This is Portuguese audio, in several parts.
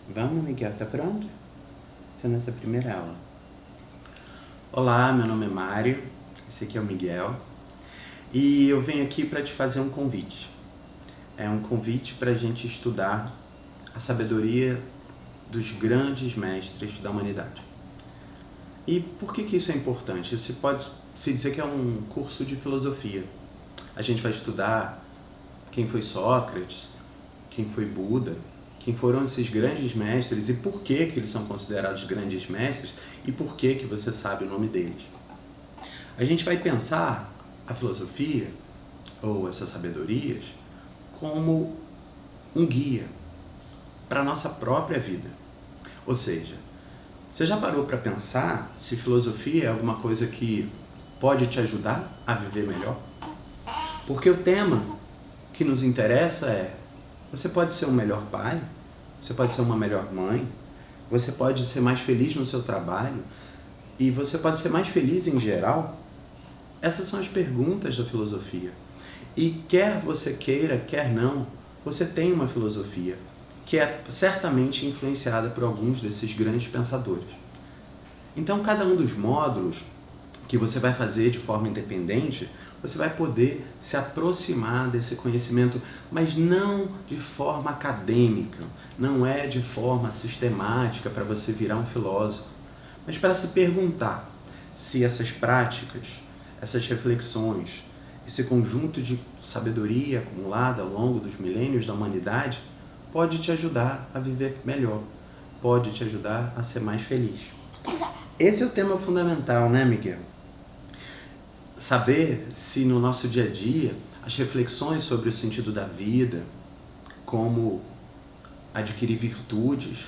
Vamos, Miguel, tá pronto? Essa é a nossa primeira aula. Olá, meu nome é Mário, esse aqui é o Miguel, e eu venho aqui para te fazer um convite. É um convite para a gente estudar a sabedoria dos grandes mestres da humanidade. E por que isso é importante? Isso pode se dizer que é um curso de filosofia. A gente vai estudar quem foi Sócrates, quem foi Buda, quem foram esses grandes mestres e por que eles são considerados grandes mestres e por que você sabe o nome deles. A gente vai pensar a filosofia, ou essas sabedorias, como um guia para a nossa própria vida. Ou seja, você já parou para pensar se filosofia é alguma coisa que pode te ajudar a viver melhor? Porque o tema que nos interessa é: você pode ser um melhor pai, você pode ser uma melhor mãe, você pode ser mais feliz no seu trabalho e você pode ser mais feliz em geral? Essas são as perguntas da filosofia. E quer você queira, quer não, você tem uma filosofia que é certamente influenciada por alguns desses grandes pensadores. Então, cada um dos módulos que você vai fazer de forma independente, você vai poder se aproximar desse conhecimento, mas não de forma acadêmica, não é de forma sistemática para você virar um filósofo, mas para se perguntar se essas práticas, essas reflexões, esse conjunto de sabedoria acumulada ao longo dos milênios da humanidade pode te ajudar a viver melhor, pode te ajudar a ser mais feliz. Esse é o tema fundamental, né, Miguel? Saber se no nosso dia a dia as reflexões sobre o sentido da vida, como adquirir virtudes,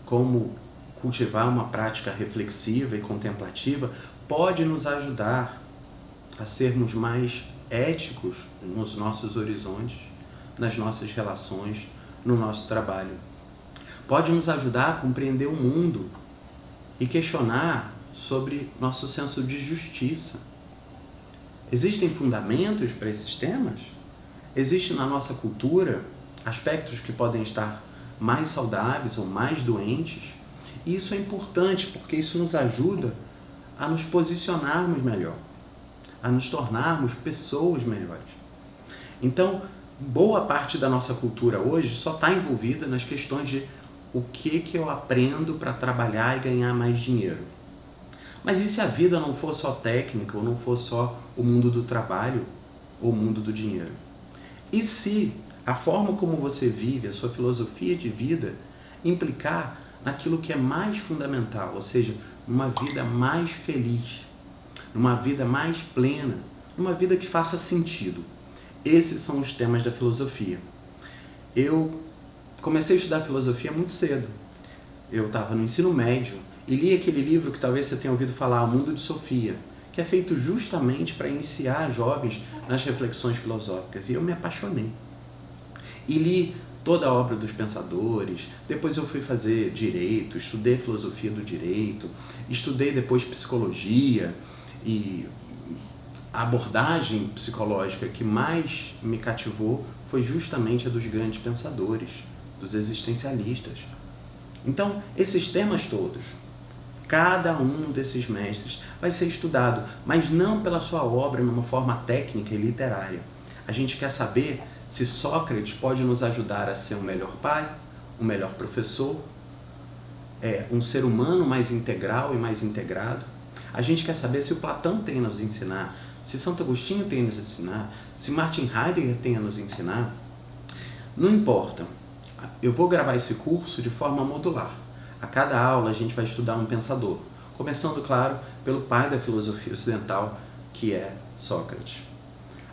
como cultivar uma prática reflexiva e contemplativa, pode nos ajudar a sermos mais éticos nos nossos horizontes, nas nossas relações, no nosso trabalho. Pode nos ajudar a compreender o mundo e questionar sobre nosso senso de justiça. Existem fundamentos para esses temas? Existem na nossa cultura aspectos que podem estar mais saudáveis ou mais doentes? E isso é importante porque isso nos ajuda a nos posicionarmos melhor, a nos tornarmos pessoas melhores. Então, boa parte da nossa cultura hoje só está envolvida nas questões de o que eu aprendo para trabalhar e ganhar mais dinheiro. Mas e se a vida não for só técnica, ou não for só o mundo do trabalho, ou o mundo do dinheiro? E se a forma como você vive, a sua filosofia de vida, implicar naquilo que é mais fundamental, ou seja, numa vida mais feliz, numa vida mais plena, numa vida que faça sentido? Esses são os temas da filosofia. Eu comecei a estudar filosofia muito cedo. Eu estava no ensino médio e li aquele livro que talvez você tenha ouvido falar, O Mundo de Sofia, que é feito justamente para iniciar jovens nas reflexões filosóficas. E eu me apaixonei. E li toda a obra dos pensadores, depois eu fui fazer direito, estudei filosofia do direito, estudei depois psicologia, e a abordagem psicológica que mais me cativou foi justamente a dos grandes pensadores, dos existencialistas. Então, esses temas todos, cada um desses mestres vai ser estudado, mas não pela sua obra numa forma técnica e literária. A gente quer saber se Sócrates pode nos ajudar a ser um melhor pai, um melhor professor, um ser humano mais integral e mais integrado. A gente quer saber se o Platão tem a nos ensinar, se Santo Agostinho tem a nos ensinar, se Martin Heidegger tem a nos ensinar. Não importa. Eu vou gravar esse curso de forma modular. A cada aula a gente vai estudar um pensador, começando, claro, pelo pai da filosofia ocidental, que é Sócrates.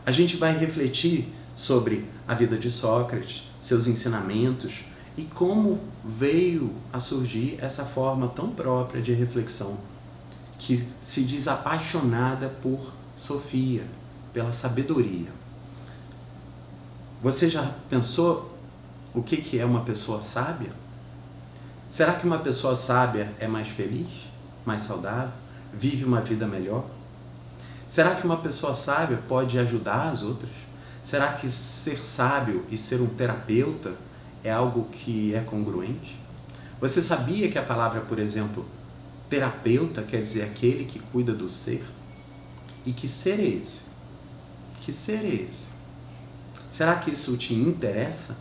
A gente vai refletir sobre a vida de Sócrates, seus ensinamentos e como veio a surgir essa forma tão própria de reflexão, que se diz apaixonada por Sofia, pela sabedoria. Você já pensou o que é uma pessoa sábia? Será que uma pessoa sábia é mais feliz, mais saudável, vive uma vida melhor? Será que uma pessoa sábia pode ajudar as outras? Será que ser sábio e ser um terapeuta é algo que é congruente? Você sabia que a palavra, por exemplo, terapeuta quer dizer aquele que cuida do ser? E que ser é esse? Que ser é esse? Será que isso te interessa?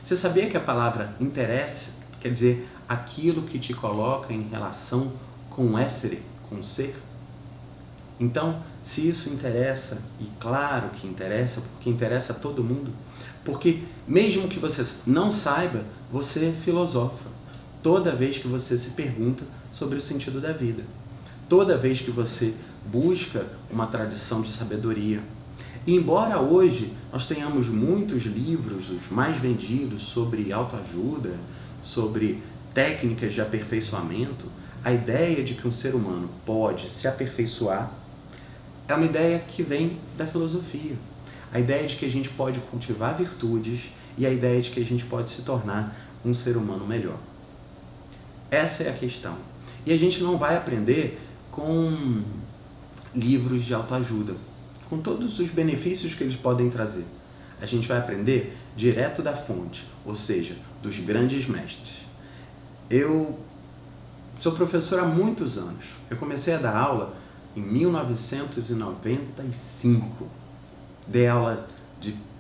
Você sabia que a palavra interessa quer dizer aquilo que te coloca em relação com o essere, com o ser? Então, se isso interessa, e claro que interessa, porque interessa a todo mundo, porque mesmo que você não saiba, você filosofa toda vez que você se pergunta sobre o sentido da vida, toda vez que você busca uma tradição de sabedoria. E embora hoje nós tenhamos muitos livros, os mais vendidos, sobre autoajuda, sobre técnicas de aperfeiçoamento, a ideia de que um ser humano pode se aperfeiçoar é uma ideia que vem da filosofia. A ideia de que a gente pode cultivar virtudes e a ideia de que a gente pode se tornar um ser humano melhor. Essa é a questão. E a gente não vai aprender com livros de autoajuda, com todos os benefícios que eles podem trazer. A gente vai aprender direto da fonte, ou seja, dos grandes mestres. Eu sou professor há muitos anos. Eu comecei a dar aula em 1995. Dei aula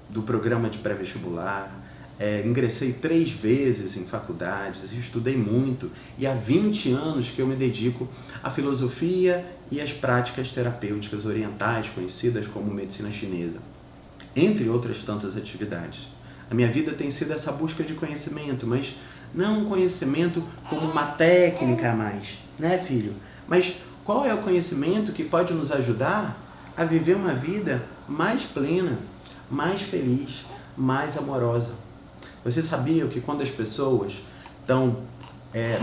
do programa de pré-vestibular, ingressei 3 vezes em faculdades, estudei muito, e há 20 anos que eu me dedico à filosofia e às práticas terapêuticas orientais, conhecidas como medicina chinesa, entre outras tantas atividades. A minha vida tem sido essa busca de conhecimento, mas não um conhecimento como uma técnica a mais, né, filho? Mas qual é o conhecimento que pode nos ajudar a viver uma vida mais plena, mais feliz, mais amorosa? Você sabia que quando as pessoas estão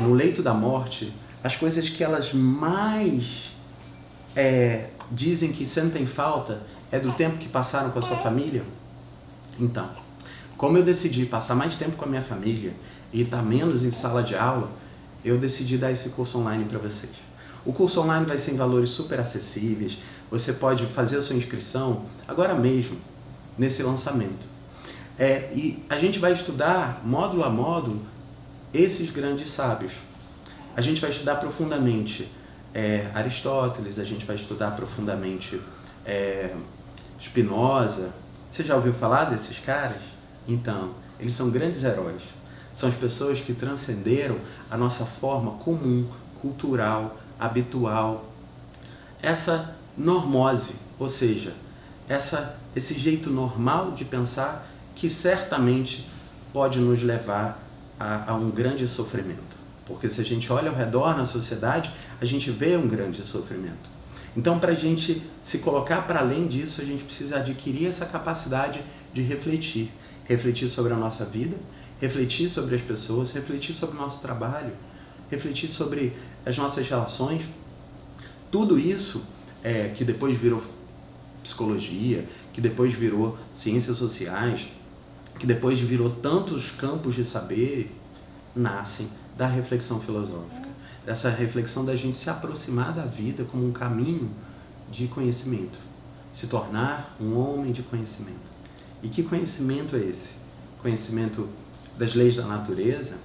no leito da morte, as coisas que elas mais dizem que sentem falta é do tempo que passaram com a sua família? Então, como eu decidi passar mais tempo com a minha família e estar menos em sala de aula, eu decidi dar esse curso online para vocês. O curso online vai ser em valores super acessíveis, você pode fazer a sua inscrição agora mesmo, nesse lançamento. E a gente vai estudar, módulo a módulo, esses grandes sábios. A gente vai estudar profundamente Aristóteles, a gente vai estudar profundamente Spinoza. Você já ouviu falar desses caras? Então, eles são grandes heróis. São as pessoas que transcenderam a nossa forma comum, cultural, habitual. Essa normose, ou seja, esse jeito normal de pensar que certamente pode nos levar a um grande sofrimento. Porque se a gente olha ao redor na sociedade, a gente vê um grande sofrimento. Então, para a gente se colocar para além disso, a gente precisa adquirir essa capacidade de refletir. Refletir sobre a nossa vida, refletir sobre as pessoas, refletir sobre o nosso trabalho, refletir sobre as nossas relações. Tudo isso que depois virou psicologia, que depois virou ciências sociais, que depois virou tantos campos de saber, nascem da reflexão filosófica. Dessa reflexão da gente se aproximar da vida como um caminho de conhecimento. Se tornar um homem de conhecimento. E que conhecimento é esse? Conhecimento das leis da natureza,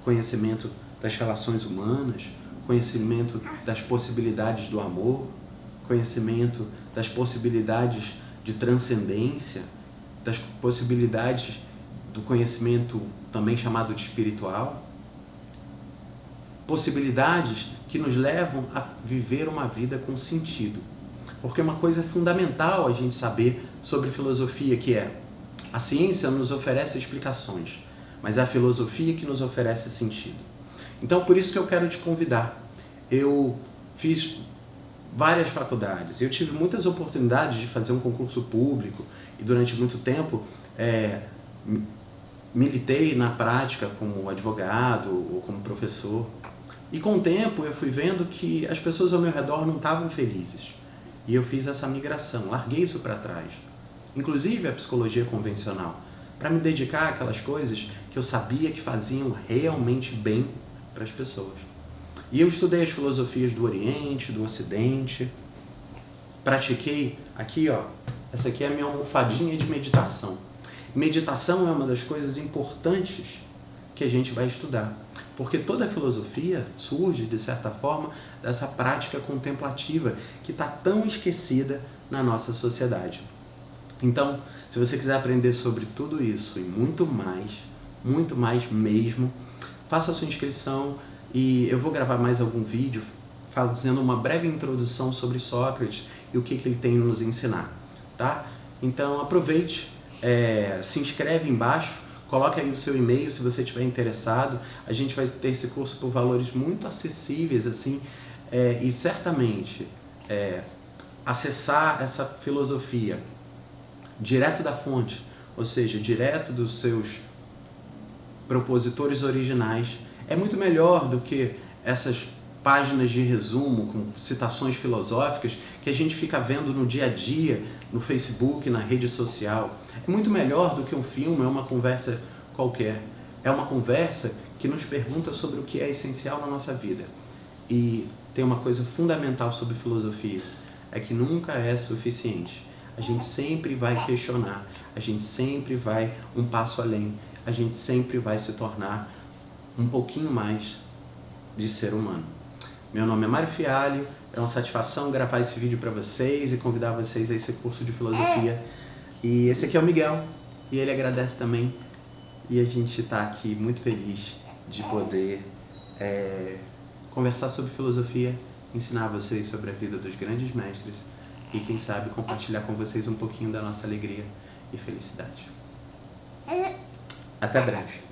conhecimento das relações humanas, conhecimento das possibilidades do amor, conhecimento das possibilidades de transcendência, das possibilidades do conhecimento também chamado de espiritual, possibilidades que nos levam a viver uma vida com sentido. Porque uma coisa fundamental a gente saber sobre filosofia, que é a ciência nos oferece explicações, mas é a filosofia que nos oferece sentido. Então, por isso que eu quero te convidar. Eu fiz várias faculdades, eu tive muitas oportunidades de fazer um concurso público e durante muito tempo militei na prática como advogado ou como professor. E com o tempo eu fui vendo que as pessoas ao meu redor não estavam felizes. E eu fiz essa migração, larguei isso para trás. Inclusive a psicologia convencional, para me dedicar àquelas coisas que eu sabia que faziam realmente bem para as pessoas. E eu estudei as filosofias do Oriente, do Ocidente, pratiquei aqui, essa aqui é a minha almofadinha de meditação. Meditação é uma das coisas importantes que a gente vai estudar. Porque toda a filosofia surge, de certa forma, dessa prática contemplativa que está tão esquecida na nossa sociedade. Então, se você quiser aprender sobre tudo isso e muito mais mesmo, faça a sua inscrição e eu vou gravar mais algum vídeo fazendo uma breve introdução sobre Sócrates e o que ele tem a nos ensinar, tá? Então aproveite, se inscreve embaixo, coloque aí o seu e-mail se você estiver interessado. A gente vai ter esse curso por valores muito acessíveis, assim, e certamente acessar essa filosofia direto da fonte, ou seja, direto dos seus propositores originais, é muito melhor do que essas páginas de resumo com citações filosóficas que a gente fica vendo no dia a dia, no Facebook, na rede social. É muito melhor do que um filme, é uma conversa qualquer. É uma conversa que nos pergunta sobre o que é essencial na nossa vida. E tem uma coisa fundamental sobre filosofia, é que nunca é suficiente. A gente sempre vai questionar, a gente sempre vai um passo além, a gente sempre vai se tornar um pouquinho mais de ser humano. Meu nome é Mário Fialho, é uma satisfação gravar esse vídeo para vocês e convidar vocês a esse curso de filosofia. E esse aqui é o Miguel, e ele agradece também. E a gente está aqui muito feliz de poder conversar sobre filosofia, ensinar vocês sobre a vida dos grandes mestres e, quem sabe, compartilhar com vocês um pouquinho da nossa alegria e felicidade. Até breve!